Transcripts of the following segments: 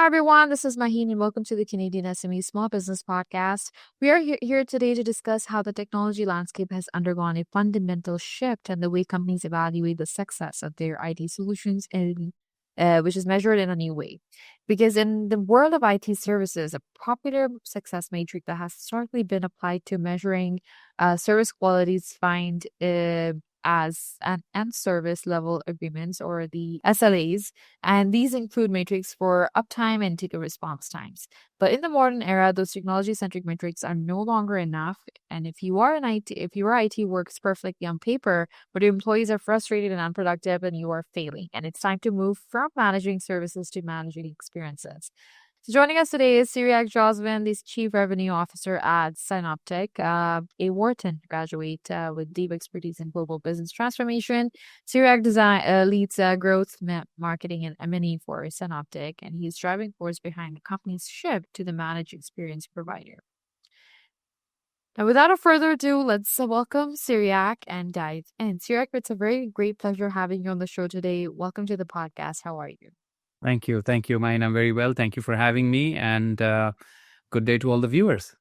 Hi, everyone. This is Maheen, and welcome to the Canadian SME Small Business Podcast. We are here today to discuss how the technology landscape has undergone a fundamental shift and the way companies evaluate the success of their IT solutions, which is measured in a new way. Because in the world of IT services, a popular success metric that has historically been applied to measuring service quality is defined as an end service level agreements, or the SLAs, and these include metrics for uptime and ticket response times. But in the modern era, those technology-centric metrics are no longer enough. And if your IT works perfectly on paper, but your employees are frustrated and unproductive, and you are failing. And it's time to move from managing services to managing experiences. So joining us today is Syriac Joswin, the Chief Revenue Officer at Synoptek, a Wharton graduate with deep expertise in global business transformation. Syriac leads growth, marketing, and M&E for Synoptek, and he's driving force behind the company's shift to the managed experience provider. Now, without a further ado, let's welcome Syriac and dive in. Syriac, it's a very great pleasure having you on the show today. Welcome to the podcast. How are you? Thank you, Maheen. I'm very well. Thank you for having me, and good day to all the viewers.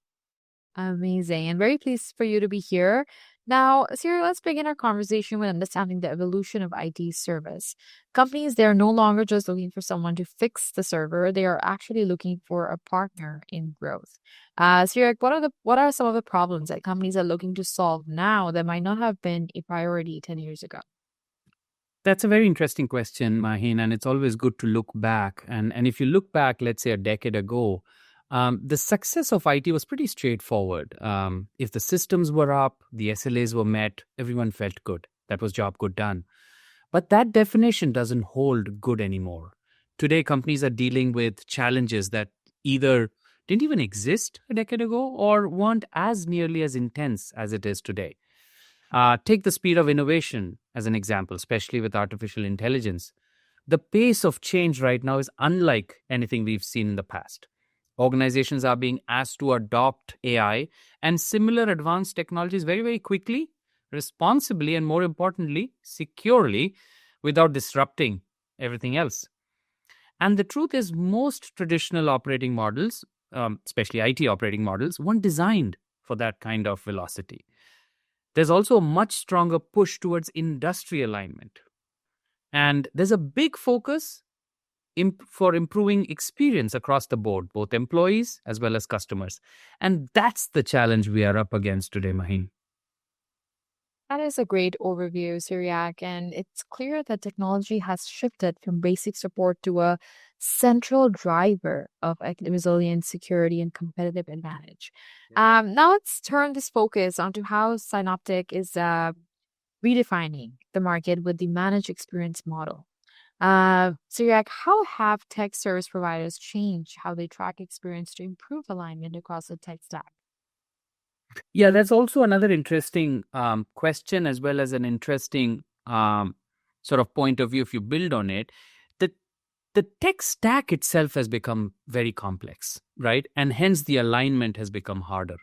Amazing, and very pleased for you to be here. Now, Syriac, let's begin our conversation with understanding the evolution of IT service. Companies, they're no longer just looking for someone to fix the server; they are actually looking for a partner in growth. Syriac, what are some of the problems that companies are looking to solve now that might not have been a priority 10 years ago? That's a very interesting question, Maheen, and it's always good to look back. And if you look back, let's say a decade ago, the success of IT was pretty straightforward. If the systems were up, the SLAs were met, everyone felt good. That was job good done. But that definition doesn't hold good anymore. Today, companies are dealing with challenges that either didn't even exist a decade ago or weren't as nearly as intense as it is today. Take the speed of innovation as an example, especially with artificial intelligence. The pace of change right now is unlike anything we've seen in the past. Organizations are being asked to adopt AI and similar advanced technologies very, very quickly, responsibly, and more importantly, securely, without disrupting everything else. And the truth is, most traditional operating models, especially IT operating models, weren't designed for that kind of velocity. There's also a much stronger push towards industry alignment. And there's a big focus for improving experience across the board, both employees as well as customers. And that's the challenge we are up against today, Maheen. That is a great overview, Syriac, and it's clear that technology has shifted from basic support to a central driver of resilience, security, and competitive advantage. Now let's turn this focus onto how Synoptek is redefining the market with the managed experience model. Syriac, how have tech service providers changed how they track experience to improve alignment across the tech stack? Yeah, that's also another interesting question, as well as an interesting sort of point of view if you build on it. The tech stack itself has become very complex, right? And hence the alignment has become harder.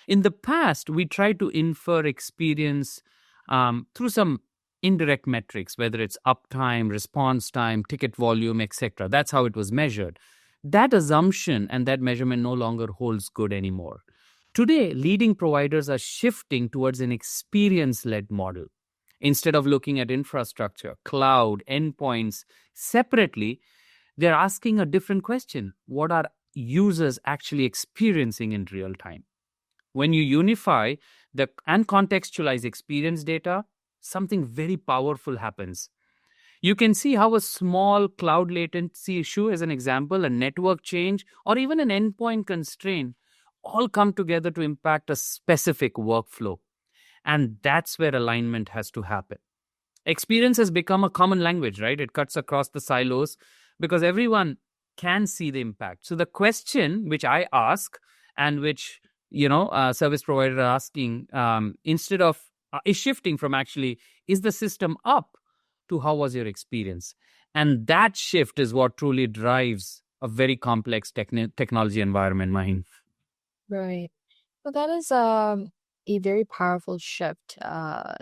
In the past, we tried to infer experience through some indirect metrics, whether it's uptime, response time, ticket volume, etc. That's how it was measured. That assumption and that measurement no longer holds good anymore. Today, leading providers are shifting towards an experience-led model. Instead of looking at infrastructure, cloud, endpoints separately, they're asking a different question. What are users actually experiencing in real time? When you unify and contextualize experience data, something very powerful happens. You can see how a small cloud latency issue, as an example, a network change, or even an endpoint constraint all come together to impact a specific workflow. And that's where alignment has to happen. Experience has become a common language, right? It cuts across the silos because everyone can see the impact. So the question which I ask and which, service provider are asking instead of is shifting from actually, is the system up, to how was your experience? And that shift is what truly drives a very complex technology environment, Maheen. Right. Well, that is a very powerful shift,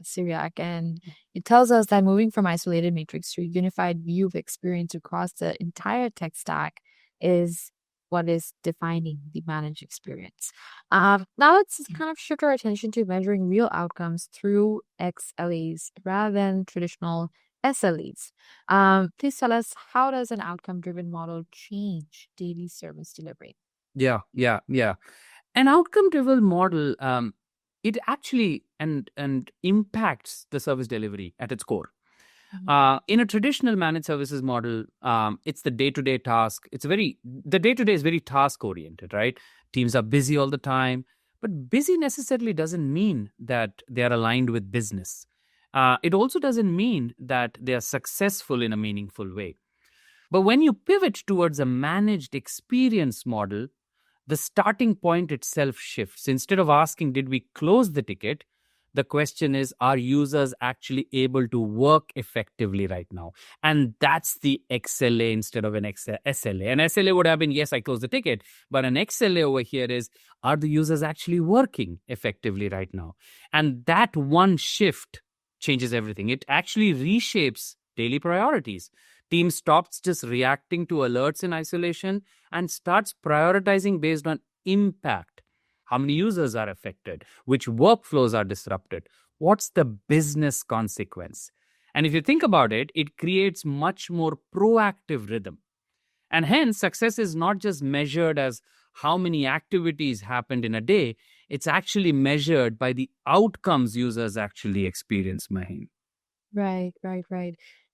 Syriac, and it tells us that moving from isolated matrix to a unified view of experience across the entire tech stack is what is defining the managed experience. Now let's kind of shift our attention to measuring real outcomes through XLAs rather than traditional SLAs. Please tell us, how does an outcome-driven model change daily service delivery? Yeah. An outcome-driven model, it actually and impacts the service delivery at its core. In a traditional managed services model, it's the day-to-day task. The day-to-day is very task-oriented, right? Teams are busy all the time, but busy necessarily doesn't mean that they are aligned with business. It also doesn't mean that they are successful in a meaningful way. But when you pivot towards a managed experience model, the starting point itself shifts. Instead of asking, did we close the ticket? The question is, are users actually able to work effectively right now? And that's the XLA instead of an SLA. An SLA would have been, yes, I closed the ticket. But an XLA over here is, are the users actually working effectively right now? And that one shift changes everything. It actually reshapes daily priorities. Team stops just reacting to alerts in isolation and starts prioritizing based on impact. How many users are affected? Which workflows are disrupted? What's the business consequence? And if you think about it, it creates much more proactive rhythm. And hence, success is not just measured as how many activities happened in a day. It's actually measured by the outcomes users actually experience, Maheen. Right.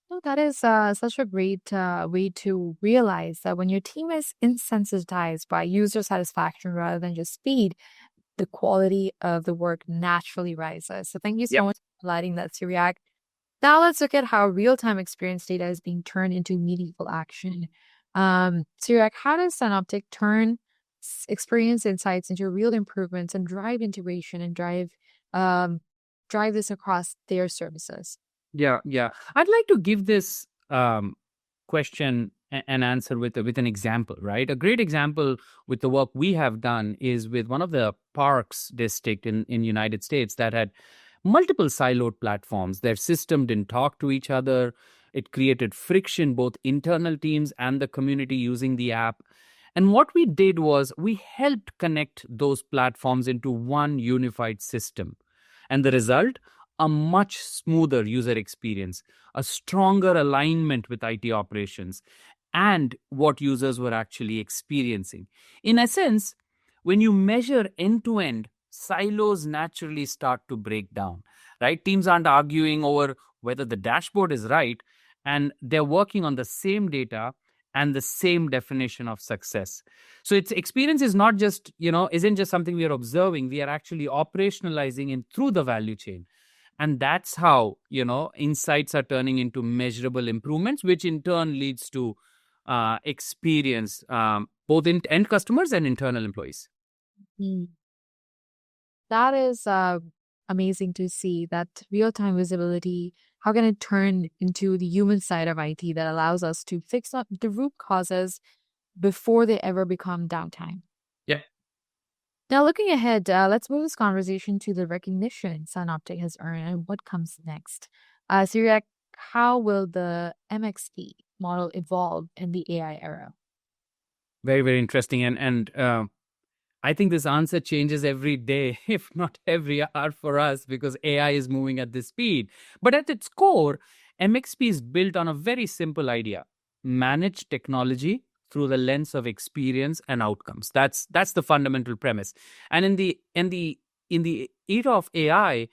No, that is such a great way to realize that when your team is insensitized by user satisfaction rather than just speed, the quality of the work naturally rises. So thank you so Yep. much for highlighting that, Syriac. Now let's look at how real-time experience data is being turned into meaningful action. Syriac, how does Synoptek turn experience insights into real improvements and drive integration and drive this across their services? Yeah. I'd like to give this question an answer with an example, right? A great example with the work we have done is with one of the parks district in United States that had multiple siloed platforms. Their system didn't talk to each other. It created friction, both internal teams and the community using the app. And what we did was we helped connect those platforms into one unified system. And the result, a much smoother user experience, a stronger alignment with IT operations, and what users were actually experiencing. In essence, when you measure end to end, silos naturally start to break down, right? Teams aren't arguing over whether the dashboard is right, and they're working on the same data and the same definition of success. So its experience is not just, isn't just something we are observing, we are actually operationalizing it through the value chain. And that's how, insights are turning into measurable improvements, which in turn leads to experience, both in end customers and internal employees. Mm. That is amazing to see, that real-time visibility. How can it turn into the human side of IT that allows us to fix up the root causes before they ever become downtime? Yeah. Now, looking ahead, let's move this conversation to the recognition Synoptek has earned and what comes next. Syriac, how will the MXP model evolve in the AI era? Very, very interesting. And I think this answer changes every day, if not every hour for us, because AI is moving at this speed. But at its core, MXP is built on a very simple idea: manage technology through the lens of experience and outcomes. That's the fundamental premise. And in the era of AI,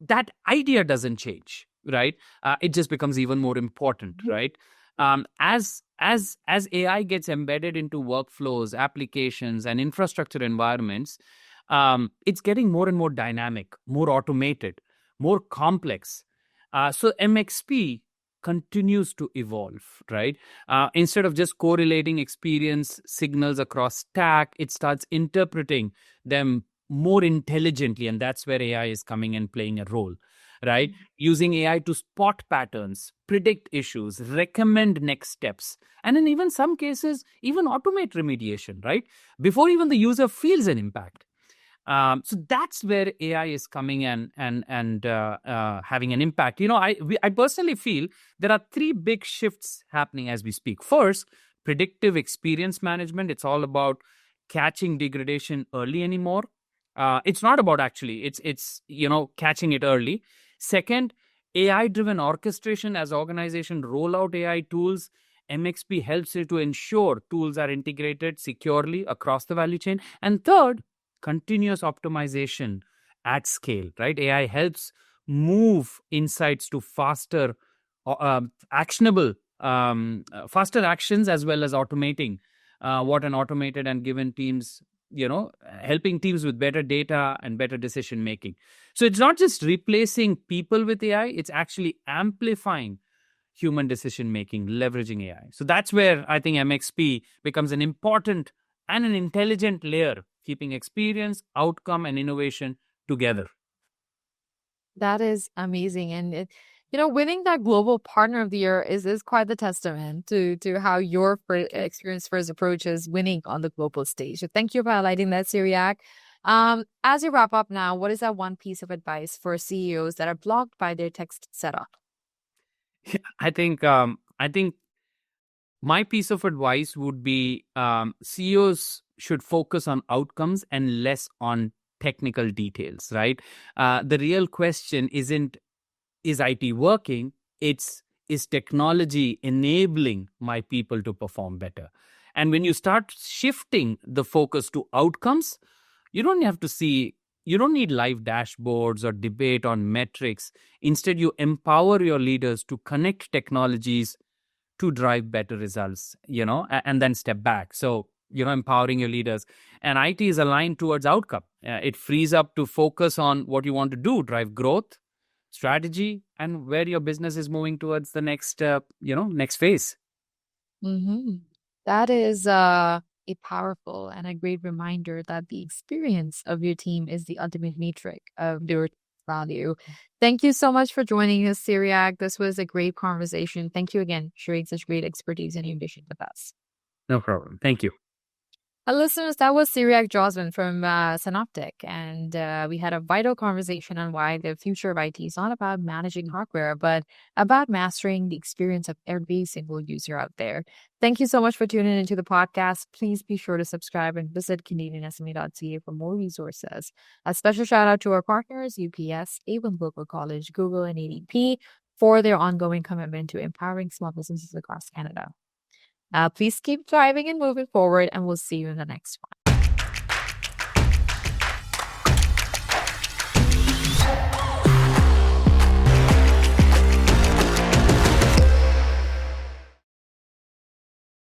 that idea doesn't change, right? It just becomes even more important, right? As AI gets embedded into workflows, applications, and infrastructure environments, it's getting more and more dynamic, more automated, more complex. So MXP continues to evolve, right? Instead of just correlating experience signals across stack, it starts interpreting them more intelligently, and that's where AI is coming and playing a role, right? Using AI to spot patterns, predict issues, recommend next steps, and in even some cases, even automate remediation, right? Before even the user feels an impact. So that's where AI is coming and having an impact. I personally feel there are three big shifts happening as we speak. First, predictive experience management. It's all about catching degradation early anymore. It's not about actually, it's catching it early. Second, AI-driven orchestration. As organizations roll out AI tools, MXP helps you to ensure tools are integrated securely across the value chain. And third, continuous optimization at scale, right? AI helps move insights to faster, actionable, faster actions, as well as automating what an automated and given teams, helping teams with better data and better decision making. So it's not just replacing people with AI, it's actually amplifying human decision making, leveraging AI. So that's where I think MXP becomes an important and an intelligent layer, keeping experience, outcome, and innovation together. That is amazing. And winning that global partner of the year is quite the testament to how your experience first approach is winning on the global stage. So thank you for highlighting that, Syriac. As you wrap up now, what is that one piece of advice for CEOs that are blocked by their text setup? I think my piece of advice would be CEOs should focus on outcomes and less on technical details, right? The real question isn't, is IT working? It's, is technology enabling my people to perform better? And when you start shifting the focus to outcomes, you don't need live dashboards or debate on metrics. Instead, you empower your leaders to connect technologies to drive better results, and then step back. So, empowering your leaders. And IT is aligned towards outcome. It frees up to focus on what you want to do, drive growth, strategy, and where your business is moving towards the next, next phase. Mm-hmm. That is a powerful and a great reminder that the experience of your team is the ultimate metric of their value. Thank you so much for joining us, Syriac. This was a great conversation. Thank you again for sharing such great expertise and ambition with us. No problem. Thank you. Listeners, that was Syriac Joswin from Synoptek, and we had a vital conversation on why the future of IT is not about managing hardware, but about mastering the experience of every single user out there. Thank you so much for tuning into the podcast. Please be sure to subscribe and visit CanadianSME.ca for more resources. A special shout out to our partners, UPS, Avon Local College, Google, and ADP for their ongoing commitment to empowering small businesses across Canada. Please keep thriving and moving forward, and we'll see you in the next one.